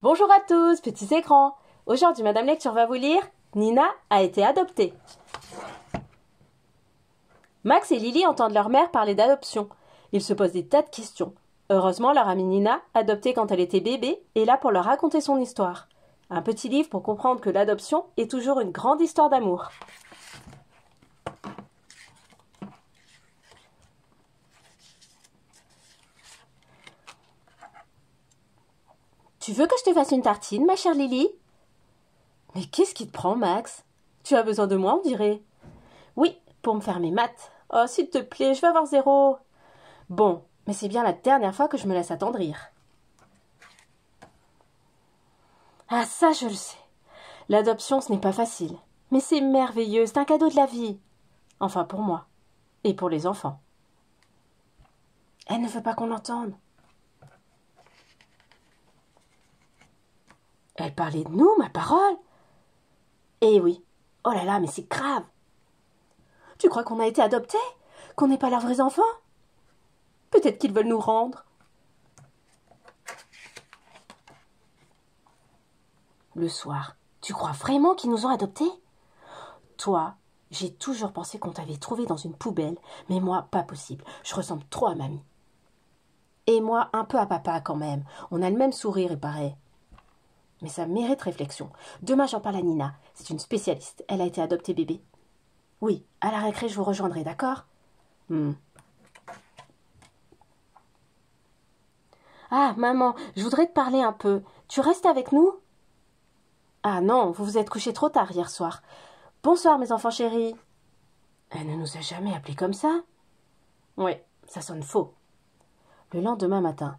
Bonjour à tous, petits écrans. Aujourd'hui, Madame Lecture va vous lire Nina a été adoptée. Max et Lily entendent leur mère parler d'adoption. Ils se posent des tas de questions. Heureusement, leur amie Nina, adoptée quand elle était bébé, est là pour leur raconter son histoire. Un petit livre pour comprendre que l'adoption est toujours une grande histoire d'amour. Tu veux que je te fasse une tartine, ma chère Lily? Mais qu'est-ce qui te prend, Max? Tu as besoin de moi, on dirait. Oui, pour me faire mes maths. Oh, s'il te plaît, je vais avoir 0. Bon, mais c'est bien la dernière fois que je me laisse attendrir. Ah, ça, je le sais. L'adoption, ce n'est pas facile. Mais c'est merveilleux, c'est un cadeau de la vie. Enfin, pour moi. Et pour les enfants. Elle ne veut pas qu'on l'entende. Elle parlait de nous, ma parole. Eh oui. Oh là là, mais c'est grave. Tu crois qu'on a été adoptés? Qu'on n'est pas leurs vrais enfants? Peut-être qu'ils veulent nous rendre. Le soir, tu crois vraiment qu'ils nous ont adoptés? Toi, j'ai toujours pensé qu'on t'avait trouvé dans une poubelle, mais moi, pas possible. Je ressemble trop à mamie. Et moi, un peu à papa quand même. On a le même sourire, il paraît. Mais ça mérite réflexion. Demain, j'en parle à Nina. C'est une spécialiste. Elle a été adoptée bébé. Oui, à la récré, je vous rejoindrai, d'accord? Ah, maman, je voudrais te parler un peu. Tu restes avec nous? Ah non, vous vous êtes couchés trop tard hier soir. Bonsoir, mes enfants chéris. Elle ne nous a jamais appelés comme ça. Oui, ça sonne faux. Le lendemain matin.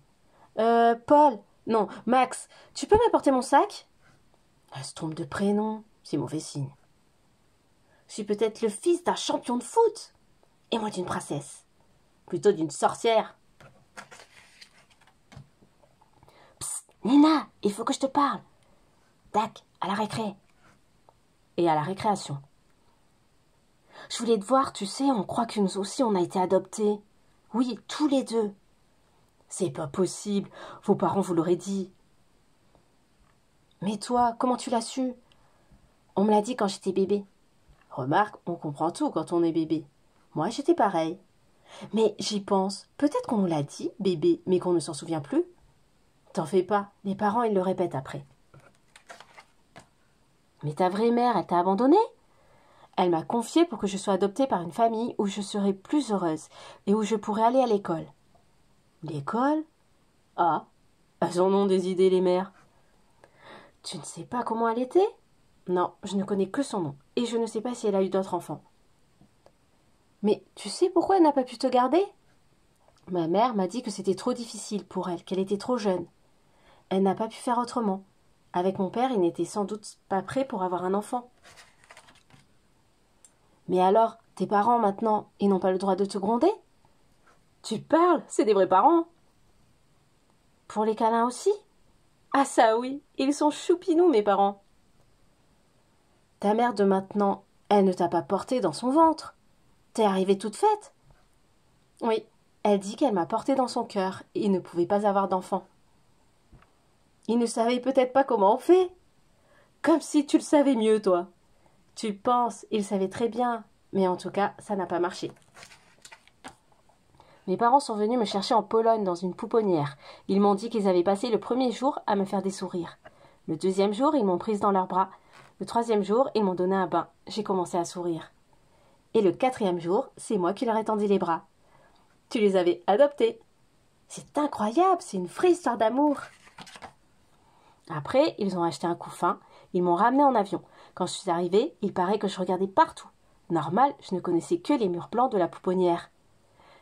Paul, non, Max, tu peux m'apporter mon sac? Elle se trompe de prénom, c'est mauvais signe. Je suis peut-être le fils d'un champion de foot. Et moi d'une princesse. Plutôt d'une sorcière. Psst, Nina, il faut que je te parle. Tac, à la récré. Et à la récréation. Je voulais te voir, tu sais, on croit que nous aussi on a été adoptés. Oui, tous les deux. C'est pas possible, vos parents vous l'auraient dit. Mais toi, comment tu l'as su? On me l'a dit quand j'étais bébé. Remarque, on comprend tout quand on est bébé. Moi, j'étais pareil. Mais j'y pense, peut-être qu'on nous l'a dit, bébé, mais qu'on ne s'en souvient plus. T'en fais pas, les parents, ils le répètent après. Mais ta vraie mère, elle t'a abandonnée? Elle m'a confiée pour que je sois adoptée par une famille où je serais plus heureuse et où je pourrais aller à l'école. L'école? Ah, elles en ont des idées, les mères. Tu ne sais pas comment elle était? Non, je ne connais que son nom, et je ne sais pas si elle a eu d'autres enfants. Mais tu sais pourquoi elle n'a pas pu te garder? Ma mère m'a dit que c'était trop difficile pour elle, qu'elle était trop jeune. Elle n'a pas pu faire autrement. Avec mon père, il n'était sans doute pas prêt pour avoir un enfant. Mais alors, tes parents, maintenant, ils n'ont pas le droit de te gronder? Tu parles, c'est des vrais parents. Pour les câlins aussi? Ah ça oui, ils sont choupinous, mes parents. Ta mère de maintenant, elle ne t'a pas portée dans son ventre. T'es arrivée toute faite. Oui, elle dit qu'elle m'a portée dans son cœur et ne pouvait pas avoir d'enfant. Il ne savait peut-être pas comment on fait. Comme si tu le savais mieux, toi. Tu penses, il savait très bien, mais en tout cas, ça n'a pas marché. Mes parents sont venus me chercher en Pologne dans une pouponnière. Ils m'ont dit qu'ils avaient passé le premier jour à me faire des sourires. Le deuxième jour, ils m'ont prise dans leurs bras. Le troisième jour, ils m'ont donné un bain. J'ai commencé à sourire. Et le quatrième jour, c'est moi qui leur ai tendu les bras. Tu les avais adoptés. C'est incroyable, c'est une vraie histoire d'amour. Après, ils ont acheté un couffin. Ils m'ont ramené en avion. Quand je suis arrivée, il paraît que je regardais partout. Normal, je ne connaissais que les murs blancs de la pouponnière.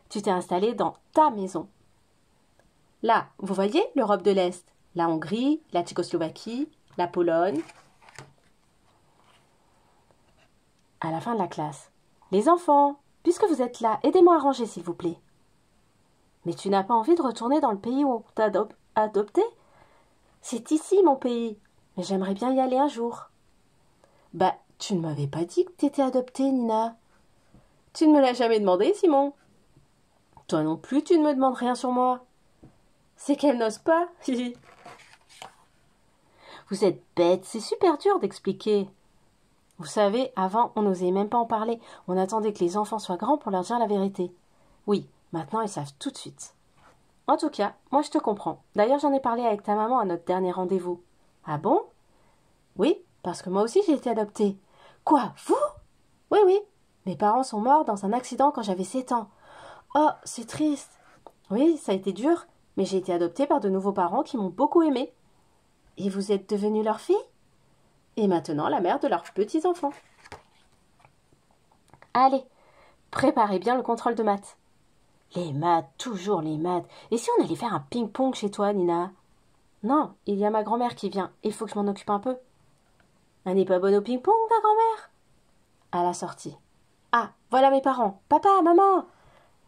Tu t'es installée dans ta maison. Là, vous voyez l'Europe de l'Est, la Hongrie, la Tchécoslovaquie, la Pologne. À la fin de la classe. Les enfants, puisque vous êtes là, aidez-moi à ranger, s'il vous plaît. Mais tu n'as pas envie de retourner dans le pays où on t'a adopté? C'est ici, mon pays. Mais j'aimerais bien y aller un jour. Bah, tu ne m'avais pas dit que t'étais adoptée, Nina. Tu ne me l'as jamais demandé, Simon. Toi non plus, tu ne me demandes rien sur moi. C'est qu'elle n'ose pas. Vous êtes bête, c'est super dur d'expliquer. Vous savez, avant, on n'osait même pas en parler. On attendait que les enfants soient grands pour leur dire la vérité. Oui, maintenant ils savent tout de suite. En tout cas, moi je te comprends. D'ailleurs, j'en ai parlé avec ta maman à notre dernier rendez-vous. Ah bon? Oui, parce que moi aussi j'ai été adoptée. Quoi, vous? Oui, oui. Mes parents sont morts dans un accident quand j'avais 7 ans. Oh, c'est triste. Oui, ça a été dur, mais j'ai été adoptée par de nouveaux parents qui m'ont beaucoup aimée. Et vous êtes devenue leur fille? Et maintenant la mère de leurs petits-enfants. Allez, préparez bien le contrôle de maths. Les maths, toujours les maths. Et si on allait faire un ping-pong chez toi, Nina? Non, il y a ma grand-mère qui vient. Il faut que je m'en occupe un peu. Elle n'est pas bonne au ping-pong, ta grand-mère? À la sortie. Ah, voilà mes parents. Papa, maman.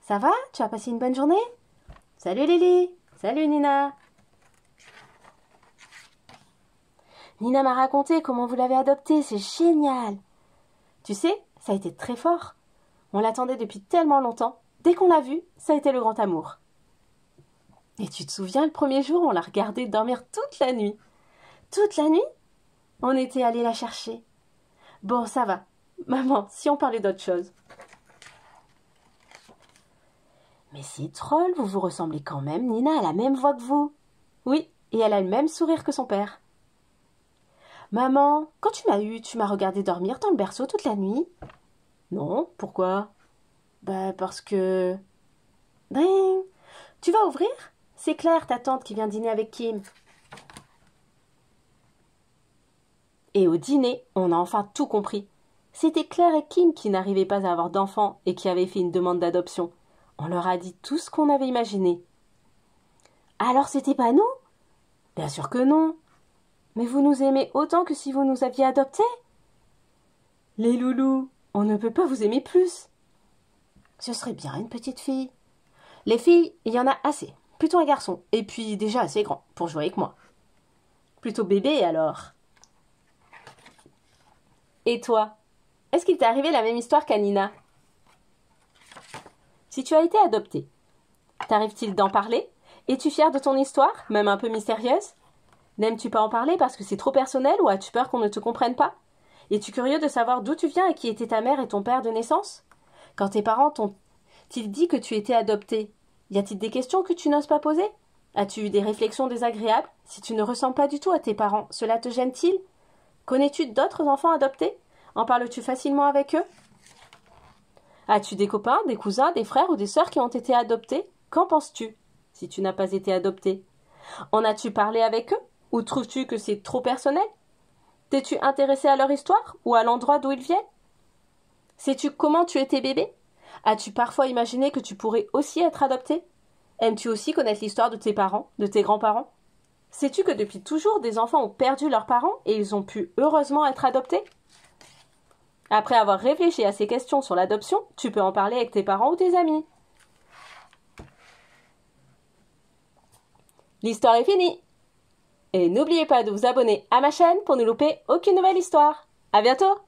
Ça va? Tu as passé une bonne journée? Salut Lily. Salut Nina. Nina m'a raconté comment vous l'avez adoptée. C'est génial. Tu sais, ça a été très fort. On l'attendait depuis tellement longtemps. Dès qu'on l'a vue, ça a été le grand amour. Et tu te souviens, le premier jour, on l'a regardée dormir toute la nuit. Toute la nuit? On était allé la chercher. Bon, ça va. Maman, si on parlait d'autre chose. Mais c'est drôle, vous vous ressemblez quand même. Nina a la même voix que vous. Oui, et elle a le même sourire que son père. Maman, quand tu m'as eu, tu m'as regardé dormir dans le berceau toute la nuit? Non, pourquoi? Parce que... Ding! Tu vas ouvrir? C'est Claire, ta tante, qui vient dîner avec Kim. Et au dîner, on a enfin tout compris. C'était Claire et Kim qui n'arrivaient pas à avoir d'enfants et qui avaient fait une demande d'adoption. On leur a dit tout ce qu'on avait imaginé. Alors c'était pas nous? Bien sûr que non. Mais vous nous aimez autant que si vous nous aviez adoptés? Les loulous, on ne peut pas vous aimer plus. Ce serait bien une petite fille. Les filles, il y en a assez. Plutôt un garçon. Et puis déjà assez grand pour jouer avec moi. Plutôt bébé alors. Et toi? Est-ce qu'il t'est arrivé la même histoire qu'à Nina? Si tu as été adoptée, t'arrive-t-il d'en parler? Es-tu fière de ton histoire, même un peu mystérieuse? N'aimes-tu pas en parler parce que c'est trop personnel ou as-tu peur qu'on ne te comprenne pas? Es-tu curieux de savoir d'où tu viens et qui était ta mère et ton père de naissance? Quand tes parents t'ont-ils dit que tu étais adoptée, y a-t-il des questions que tu n'oses pas poser? As-tu eu des réflexions désagréables? Si tu ne ressembles pas du tout à tes parents, cela te gêne-t-il? Connais-tu d'autres enfants adoptés? En parles-tu facilement avec eux? As-tu des copains, des cousins, des frères ou des sœurs qui ont été adoptés? Qu'en penses-tu, si tu n'as pas été adopté? En as-tu parlé avec eux? Ou trouves-tu que c'est trop personnel? T'es-tu intéressé à leur histoire ou à l'endroit d'où ils viennent? Sais-tu comment tu étais bébé? As-tu parfois imaginé que tu pourrais aussi être adopté? Aimes-tu aussi connaître l'histoire de tes parents, de tes grands-parents? Sais-tu que depuis toujours, des enfants ont perdu leurs parents et ils ont pu heureusement être adoptés? Après avoir réfléchi à ces questions sur l'adoption, tu peux en parler avec tes parents ou tes amis. L'histoire est finie! Et n'oubliez pas de vous abonner à ma chaîne pour ne louper aucune nouvelle histoire. À bientôt!